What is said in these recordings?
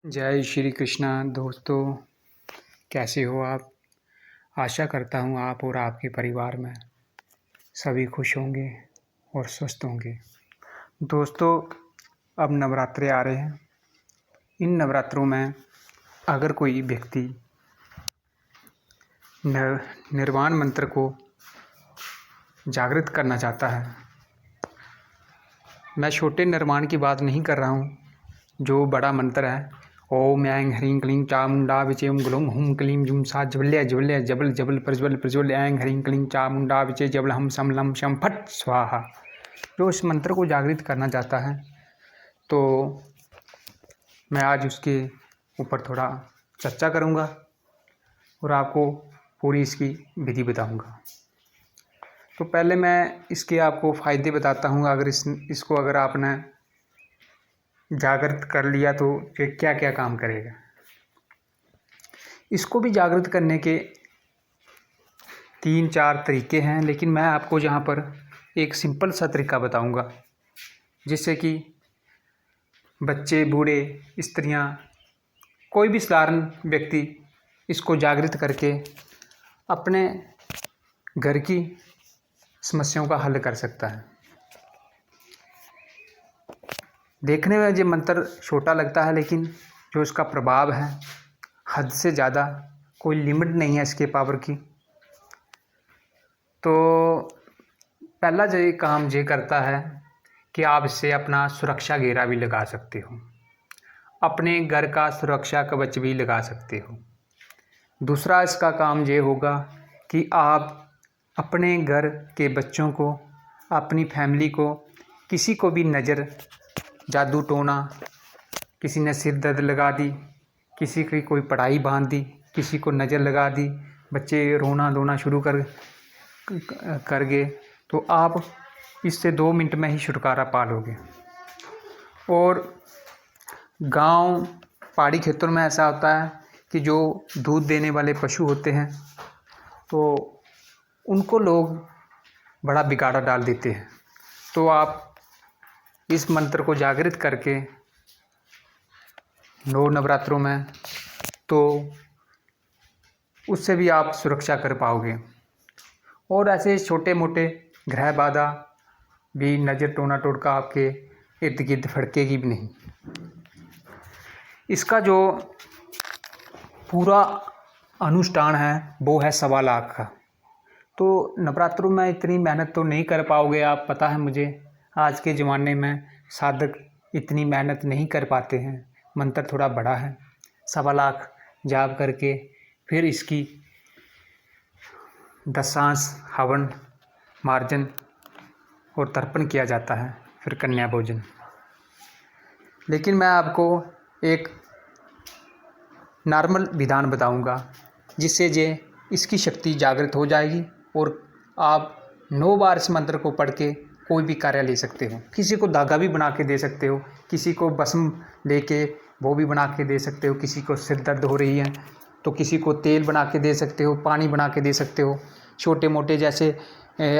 जय श्री कृष्णा दोस्तों, कैसे हो आप? आशा करता हूँ आप और आपके परिवार में सभी खुश होंगे और स्वस्थ होंगे। दोस्तों, अब नवरात्रे आ रहे हैं। इन नवरात्रों में अगर कोई व्यक्ति निर्वाण मंत्र को जागृत करना चाहता है, मैं छोटे निर्माण की बात नहीं कर रहा हूँ, जो बड़ा मंत्र है ओम ऐं ह्रीं क्लीं चामुंडा विचे ग्लूं हुं क्लीं जुं सा ज्वल्य ज्वल्य जबल जबल प्रज्वल प्रज्वल ऐं ह्रीं क्लीं चामुंडा विचे जबल हम सम लम शम फट स्वाहा। जो इस मंत्र को जागृत करना चाहता है तो मैं आज उसके ऊपर थोड़ा चर्चा करूँगा और आपको पूरी इसकी विधि बताऊँगा। तो पहले मैं इसके आपको फ़ायदे बताता हूँ। अगर इसको अगर आपने जागृत कर लिया तो फिर क्या क्या काम करेगा। इसको भी जागृत करने के 3-4 तरीके हैं, लेकिन मैं आपको यहाँ पर एक सिंपल सा तरीका बताऊँगा जिससे कि बच्चे, बूढ़े, स्त्रियाँ, कोई भी साधारण व्यक्ति इसको जागृत करके अपने घर की समस्याओं का हल कर सकता है। देखने में ये मंत्र छोटा लगता है, लेकिन जो इसका प्रभाव है हद से ज़्यादा, कोई लिमिट नहीं है इसके पावर की। तो पहला जो ये काम ये करता है कि आप इससे अपना सुरक्षा घेरा भी लगा सकते हो, अपने घर का सुरक्षा कवच भी लगा सकते हो। दूसरा इसका काम ये होगा कि आप अपने घर के बच्चों को, अपनी फैमिली को, किसी को भी नज़र, जादू टोना, किसी ने सिर दर्द लगा दी, किसी की कोई पढ़ाई बांध दी, किसी को नज़र लगा दी, बच्चे रोना धोना शुरू कर गए, तो आप इससे 2 मिनट में ही छुटकारा पा लोगे। और गांव, पहाड़ी क्षेत्रों में ऐसा होता है कि जो दूध देने वाले पशु होते हैं तो उनको लोग बड़ा बिगाड़ा डाल देते हैं। तो आप इस मंत्र को जागृत करके 9 नवरात्रों में तो उससे भी आप सुरक्षा कर पाओगे। और ऐसे छोटे मोटे ग्रह बाधा भी, नज़र टोना टोटका आपके इर्द गिर्द फड़केगी भी नहीं। इसका जो पूरा अनुष्ठान है वो है 1.25 लाख का। तो नवरात्रों में इतनी मेहनत तो नहीं कर पाओगे आप, पता है मुझे। आज के ज़माने में साधक इतनी मेहनत नहीं कर पाते हैं, मंत्र थोड़ा बड़ा है। 1.25 लाख जाप करके फिर इसकी दशांश, हवन, मार्जन और तर्पण किया जाता है, फिर कन्या भोजन। लेकिन मैं आपको एक नॉर्मल विधान बताऊंगा जिससे जे इसकी शक्ति जागृत हो जाएगी और आप 9 बार इस मंत्र को पढ़ के कोई भी कार्य ले सकते हो। किसी को धागा भी बना के दे सकते हो, किसी को भस्म लेके वो भी बना के दे सकते हो, किसी को सिर दर्द हो रही है तो किसी को तेल बना के दे सकते हो, पानी बना के दे सकते हो। छोटे मोटे जैसे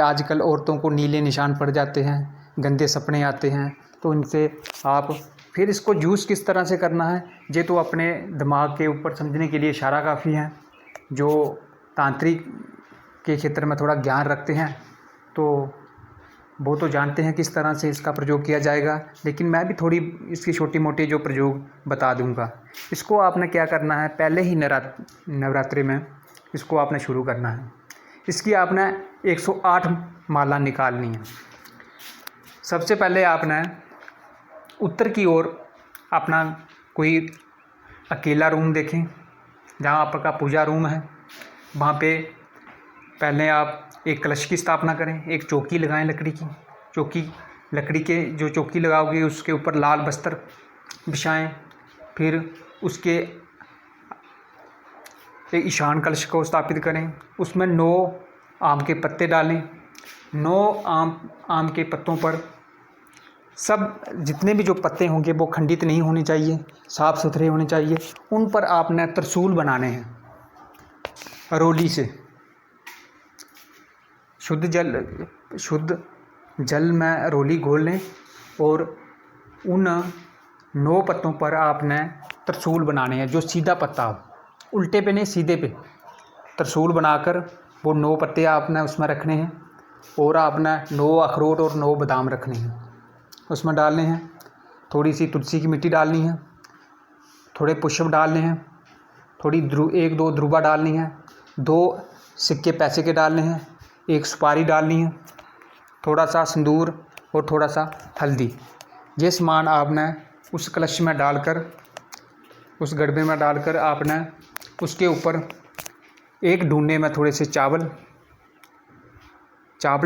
आजकल औरतों को नीले निशान पड़ जाते हैं, गंदे सपने आते हैं, तो इनसे आप फिर इसको यूज़ किस तरह से करना है ये तो अपने दिमाग के ऊपर समझने के लिए इशारा काफ़ी है। जो तांत्रिक के क्षेत्र में थोड़ा ज्ञान रखते हैं तो वो तो जानते हैं किस तरह से इसका प्रयोग किया जाएगा, लेकिन मैं भी थोड़ी इसकी छोटी मोटी जो प्रयोग बता दूंगा। इसको आपने क्या करना है, पहले ही नवरात्रि में इसको आपने शुरू करना है। इसकी आपने 108 माला निकालनी है। सबसे पहले आपने उत्तर की ओर अपना कोई अकेला रूम देखें, जहाँ आपका पूजा रूम है। वहाँ पे पहले आप एक कलश की स्थापना करें, एक चौकी लगाएं लकड़ी की। चौकी, लकड़ी के जो चौकी लगाओगे उसके ऊपर लाल बस्तर बिछाएं। फिर उसके एक ईशान कलश को स्थापित करें, उसमें 9 आम के पत्ते डालें। 9 आम के पत्तों पर सब जितने भी जो पत्ते होंगे वो खंडित नहीं होने चाहिए, साफ़ सुथरे होने चाहिए। उन पर आपने त्रिशूल बनाने हैं रोली से। शुद्ध जल में रोली घोल लें और उन 9 पत्तों पर आपने त्रिशूल बनाने हैं जो सीधा पत्ता हो, उल्टे पे नहीं सीधे पे त्रिशूल बनाकर वो 9 पत्ते आपने उसमें रखने हैं और आपने 9 अखरोट और 9 बादाम रखने हैं, उसमें डालने हैं। थोड़ी सी तुलसी की मिट्टी डालनी है, थोड़े पुष्प डालने हैं, थोड़ी 1-2 ध्रुवा डालनी है, 2 सिक्के पैसे के डालने हैं, 1 सुपारी डालनी है, थोड़ा सा सिंदूर और थोड़ा सा हल्दी। ये सामान आपने उस कलश में डालकर, उस गड़बे में डालकर आपने उसके ऊपर एक ढूंढे में थोड़े से चावल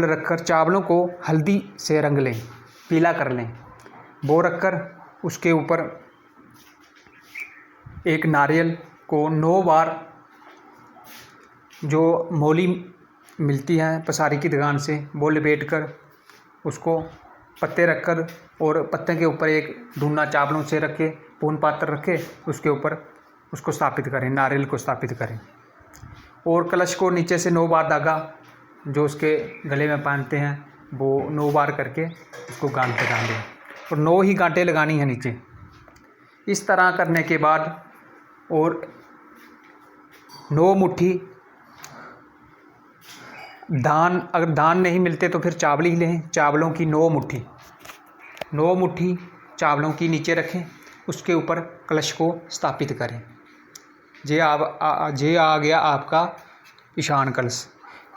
रखकर चावलों को हल्दी से रंग लें, पीला कर लें। वो रखकर उसके ऊपर एक नारियल को 9 बार, जो मोली मिलती है पसारी की दुकान से, वो लपेट कर उसको पत्ते रखकर और पत्ते के ऊपर एक ढूंढा चावलों से रख के पूर्ण पात्र रखे, उसके ऊपर उसको स्थापित करें, नारियल को स्थापित करें। और कलश को नीचे से 9 बार धागा जो उसके गले में बांधते हैं वो 9 बार करके उसको गांठें डालें और 9 ही गांठें लगानी है नीचे। इस तरह करने के बाद और 9 मुट्ठी धान, अगर धान नहीं मिलते तो फिर चावल ही लें, चावलों की 9 मुट्ठी चावलों की नीचे रखें, उसके ऊपर कलश को स्थापित करें। ये आ गया आपका ईशान कलश।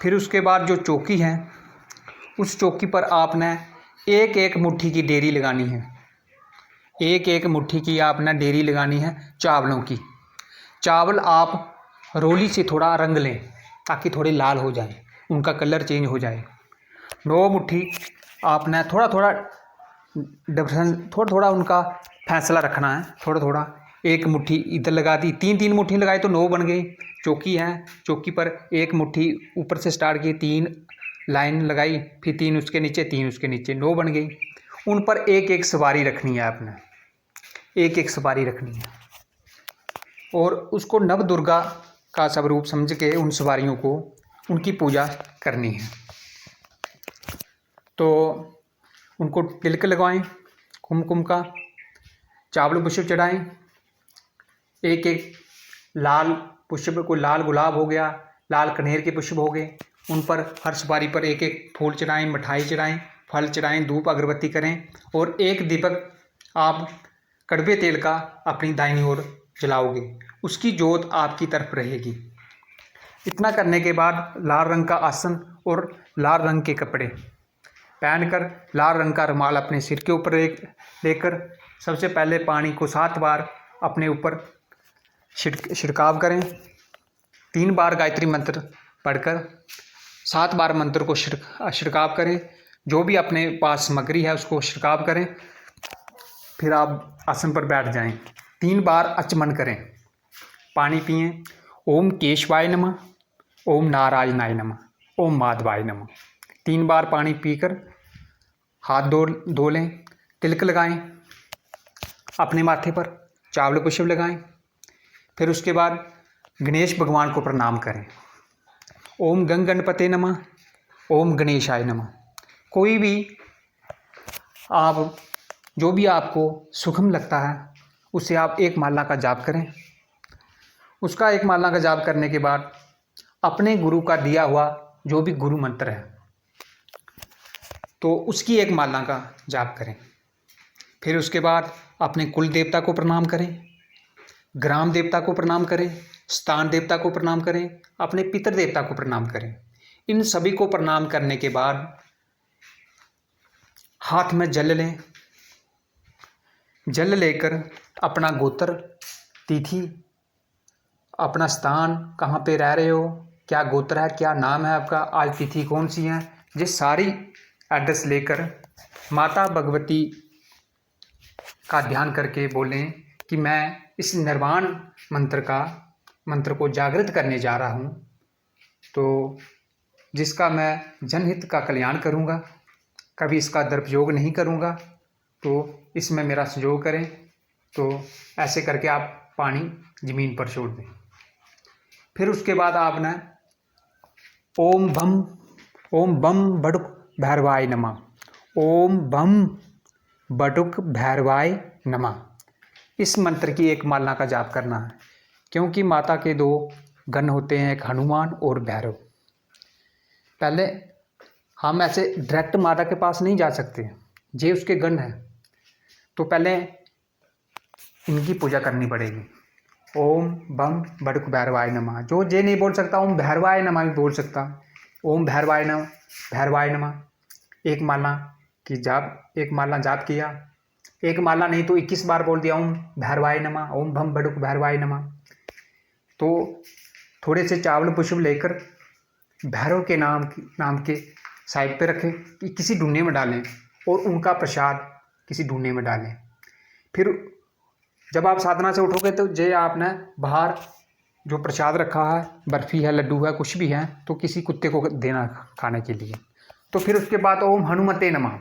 फिर उसके बाद जो चौकी है, उस चौकी पर आपने 1-1 मुट्ठी की डेरी लगानी है, 1-1 मुट्ठी की आपने डेरी लगानी है चावलों की। चावल आप रोली से थोड़ा रंग लें ताकि थोड़े लाल हो जाए, उनका कलर चेंज हो जाए। 9 मुट्ठी आपने थोड़ा डिफरेंस, थोड़ा उनका फैसला रखना है, थोड़ा 1 मुट्ठी इधर लगा दी, 3 मुट्ठी लगाई तो 9 बन गई। चौकी है, चौकी पर 1 मुट्ठी ऊपर से स्टार्ट की, 3 लाइन लगाई, फिर 3 उसके नीचे, 3 उसके नीचे, 9 बन गई। उन पर 1-1 सवारी रखनी है आपने, 1-1 सवारी रखनी है और उसको नव दुर्गा का स्वरूप समझ के उन सवारियों को उनकी पूजा करनी है। तो उनको तिलक लगवाएं, कुमकुम का, चावल पुष्प चढ़ाएं, 1-1 लाल पुष्प, कोई लाल गुलाब हो गया, लाल कनेर के पुष्प हो गए, उन पर हर सुपारी पर 1-1 फूल चढ़ाएं, मिठाई चढ़ाएं, फल चढ़ाएं, धूप अगरबत्ती करें और 1 दीपक आप कड़वे तेल का अपनी दाहिनी ओर जलाओगे, उसकी जोत आपकी तरफ रहेगी। इतना करने के बाद लाल रंग का आसन और लाल रंग के कपड़े पहनकर, लाल रंग का रुमाल अपने सिर के ऊपर लेकर सबसे पहले पानी को 7 बार अपने ऊपर छिड़काव करें। 3 बार गायत्री मंत्र पढ़कर 7 बार मंत्र को छिड़काव करें। जो भी अपने पास सामग्री है उसको छिड़काव करें, फिर आप आसन पर बैठ जाएं। 3 बार आचमन करें, पानी पिएं। ओम केशवाय नमः, ओम नारायणाय नमः, ओम माधवाय नमः। 3 बार पानी पीकर हाथ धो लें, तिलक लगाएं, अपने माथे पर चावल पुष्प लगाएं। फिर उसके बाद गणेश भगवान को प्रणाम करें। ओम गणपते नमः, ओम गणेशाय नमः। कोई भी आप, जो भी आपको सुगम लगता है उससे आप 1 माला का जाप करें। उसका 1 माला का जाप करने के बाद अपने गुरु का दिया हुआ जो भी गुरु मंत्र है तो उसकी 1 माला का जाप करें। फिर उसके बाद अपने कुल देवता को प्रणाम करें, ग्राम देवता को प्रणाम करें, स्थान देवता को प्रणाम करें, अपने पितर देवता को प्रणाम करें। इन सभी को प्रणाम करने के बाद हाथ में जल लें। जल लेकर अपना गोत्र, तिथि, अपना स्थान, कहाँ पे रह रहे हो, क्या गोत्र है, क्या नाम है आपका, आज तिथि कौन सी है, ये सारी एड्रेस लेकर माता भगवती का ध्यान करके बोलें कि मैं इस निर्वाण मंत्र को जागृत करने जा रहा हूँ, तो जिसका मैं जनहित का कल्याण करूँगा, कभी इसका दुरुपयोग नहीं करूँगा, तो इसमें मेरा सहयोग करें। तो ऐसे करके आप पानी ज़मीन पर छोड़ दें। फिर उसके बाद आपने ओम बम बड़ुक भैरवाय नमः, ओम बम बटुक भैरवाय नमः, इस मंत्र की एक माला का जाप करना है, क्योंकि माता के 2 गण होते हैं, एक हनुमान और भैरव। पहले हम ऐसे डायरेक्ट माता के पास नहीं जा सकते, ये उसके गण हैं, तो पहले इनकी पूजा करनी पड़ेगी। ओम बम बड़क भैरवाय नमः, जो ये नहीं बोल सकता ओम भैरवाय नमः भी बोल सकता। ओम भैरवाय नमः एक माला की जाप, एक माला जाप किया, एक माला नहीं तो 21 बार बोल दिया ओम भैरवाय नमः, ओम भम बड़क भैरवाय नमः। तो थोड़े से चावल पुष्प लेकर भैरव के नाम के साइड पे रखें, कि किसी ढूंढे में डालें और उनका प्रसाद किसी ढूंढे में डालें। फिर जब आप साधना से उठोगे तो जे आपने बाहर जो प्रसाद रखा है, बर्फ़ी है, लड्डू है, कुछ भी है, तो किसी कुत्ते को देना खाने के लिए। तो फिर उसके बाद ओम हनुमते नमः,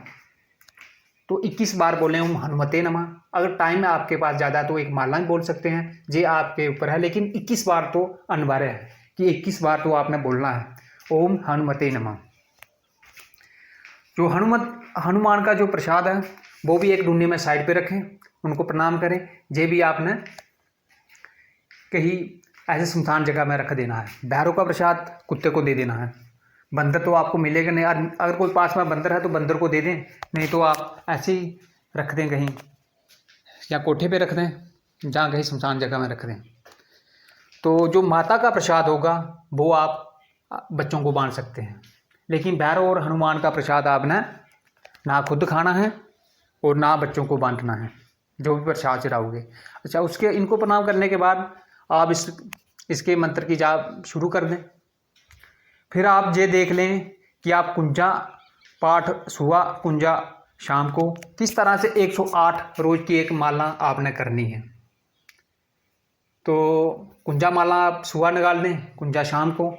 तो 21 बार बोलें ओम हनुमते नमः। अगर टाइम है आपके पास ज़्यादा तो एक माला भी बोल सकते हैं, ये आपके ऊपर है, लेकिन 21 बार तो अनिवार्य है कि 21 बार तो आपने बोलना है ओम हनुमते नमः। जो हनुमान का जो प्रसाद है वो भी एक डूने में साइड पे रखें, उनको प्रणाम करें। ये भी आपने कहीं ऐसे सुनसान जगह में रख देना है। भैरव का प्रसाद कुत्ते को दे देना है, बंदर तो आपको मिलेगा नहीं, अगर कोई पास में बंदर है तो बंदर को दे दें, नहीं तो आप ऐसे ही रख दें कहीं, या कोठे पे रख दें, जहाँ कहीं सुनसान जगह में रख दें। तो जो माता का प्रसाद होगा वो आप बच्चों को बांट सकते हैं, लेकिन भैरव और हनुमान का प्रसाद आपने ना खुद खाना है और ना बच्चों को बांटना है, जो भी प्रसाद चढ़ाओगे। अच्छा, उसके इनको प्रणाम करने के बाद आप इसके मंत्र की जाप शुरू कर दें। फिर आप ये देख लें कि आप कुंजा पाठ सुबह, कुंजा शाम को, किस तरह से 108 रोज़ की एक माला आपने करनी है। तो कुंजा माला आप सुबह निकाल दें, कुंजा शाम को,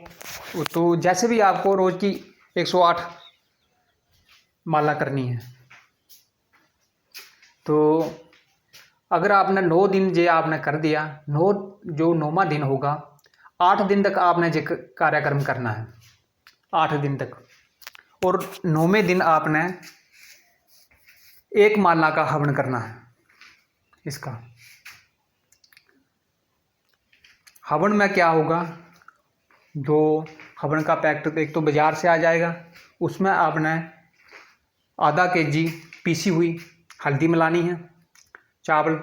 तो जैसे भी आपको रोज़ की 108 माला करनी है। तो अगर आपने 9 दिन जे आपने कर दिया, 9वां दिन होगा, 8 दिन तक आपने जे कार्यक्रम करना है, 8 दिन तक। और 9वें दिन आपने एक माला का हवन करना है। इसका हवन में क्या होगा, जो हवन का पैकेट एक तो बाज़ार से आ जाएगा, उसमें आपने आधा केजी पीसी हुई हल्दी मिलानी है, चावल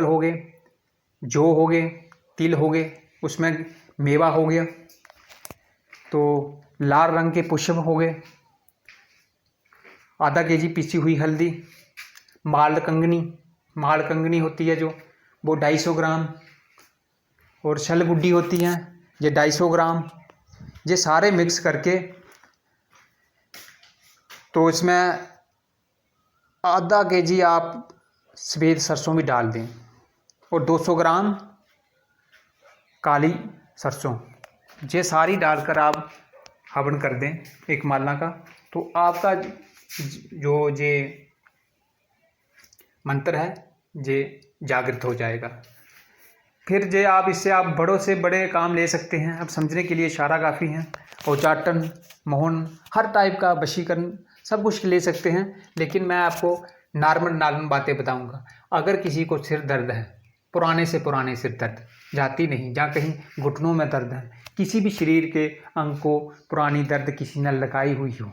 हो गए, जौ हो गए, तिल हो गए, उसमें मेवा हो गया, तो लाल रंग के पुष्प हो गए, आधा केजी पीसी हुई हल्दी, मालकंगनी होती है जो, वो 250 ग्राम, और छलगुड्डी होती है ये 250 ग्राम। ये सारे मिक्स करके तो इसमें आधा केजी आप सफ़ेद सरसों भी डाल दें, और 200 ग्राम काली सरसों, ये सारी डालकर आप हवन कर दें एक माला का। तो आपका जो ये मंत्र है ये जागृत हो जाएगा। फिर जे आप इससे आप बड़ों से बड़े काम ले सकते हैं। अब समझने के लिए इशारा काफ़ी है। उच्चाटन, मोहन, हर टाइप का वशीकरण सब कुछ ले सकते हैं, लेकिन मैं आपको नॉर्मल बातें बताऊंगा। अगर किसी को सिर दर्द है, पुराने से पुराने सिर दर्द जाती नहीं, जहाँ कहीं घुटनों में दर्द है, किसी भी शरीर के अंग को पुरानी दर्द किसी ने लगाई हुई हो,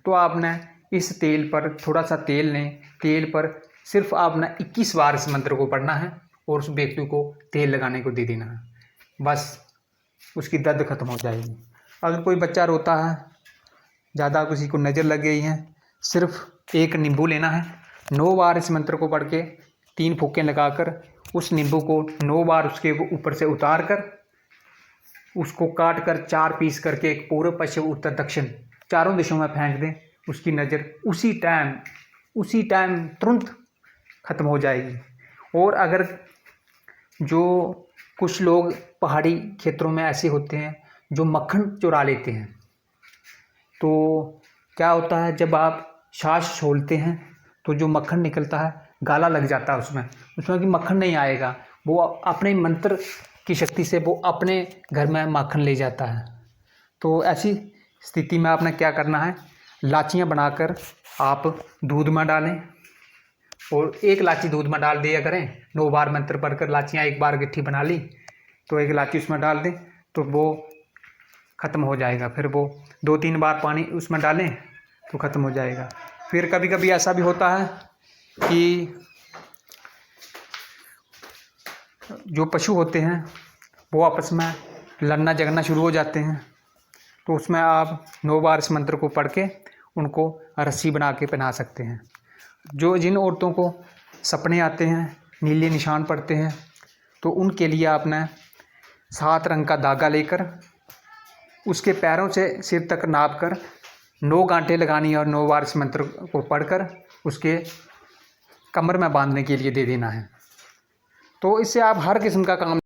तो आपने इस तेल पर थोड़ा सा तेल लें, तेल पर सिर्फ आपने 21 बार इस मंत्र को पढ़ना है और उस व्यक्ति को तेल लगाने को दे देना है, बस उसकी दर्द खत्म हो जाएगी। अगर कोई बच्चा रोता है, ज़्यादा किसी को नज़र लग गई है, सिर्फ एक नींबू लेना है, 9 बार इस मंत्र को पढ़ के 3 फूंके लगाकर उस नींबू को 9 बार उसके ऊपर से उतार कर उसको काट कर 4 पीस करके एक पूर्व, पश्चिम, उत्तर, दक्षिण चारों दिशाओं में फेंक दें। उसकी नज़र उसी टाइम तुरंत ख़त्म हो जाएगी। और अगर जो कुछ लोग पहाड़ी क्षेत्रों में ऐसे होते हैं जो मक्खन चुरा लेते हैं, तो क्या होता है, जब आप सांस छोड़ते हैं तो जो मक्खन निकलता है गाला लग जाता है उसमें कि मक्खन नहीं आएगा, वो अपने मंत्र की शक्ति से वो अपने घर में माखन ले जाता है। तो ऐसी स्थिति में आपने क्या करना है, लाचियाँ बनाकर आप दूध में डालें और 1 इलायची दूध में डाल दिया करें। 9 बार मंत्र पढ़कर इलायचियाँ 1 बार गट्ठी बना ली तो 1 इलायची उसमें डाल दें तो वो ख़त्म हो जाएगा। फिर वो 2-3 बार पानी उसमें डालें तो ख़त्म हो जाएगा। फिर कभी कभी ऐसा भी होता है कि जो पशु होते हैं वो आपस में लड़ना झगड़ना शुरू हो जाते हैं, तो उसमें आप 9 बार इस मंत्र को पढ़ के उनको रस्सी बना के पहना सकते हैं। जिन औरतों को सपने आते हैं, नीले निशान पड़ते हैं, तो उनके लिए आपने 7 रंग का धागा लेकर उसके पैरों से सिर तक नाप कर 9 गांठें लगानी और 9 बार इस मंत्र को पढ़कर उसके कमर में बांधने के लिए दे देना है। तो इससे आप हर किस्म का काम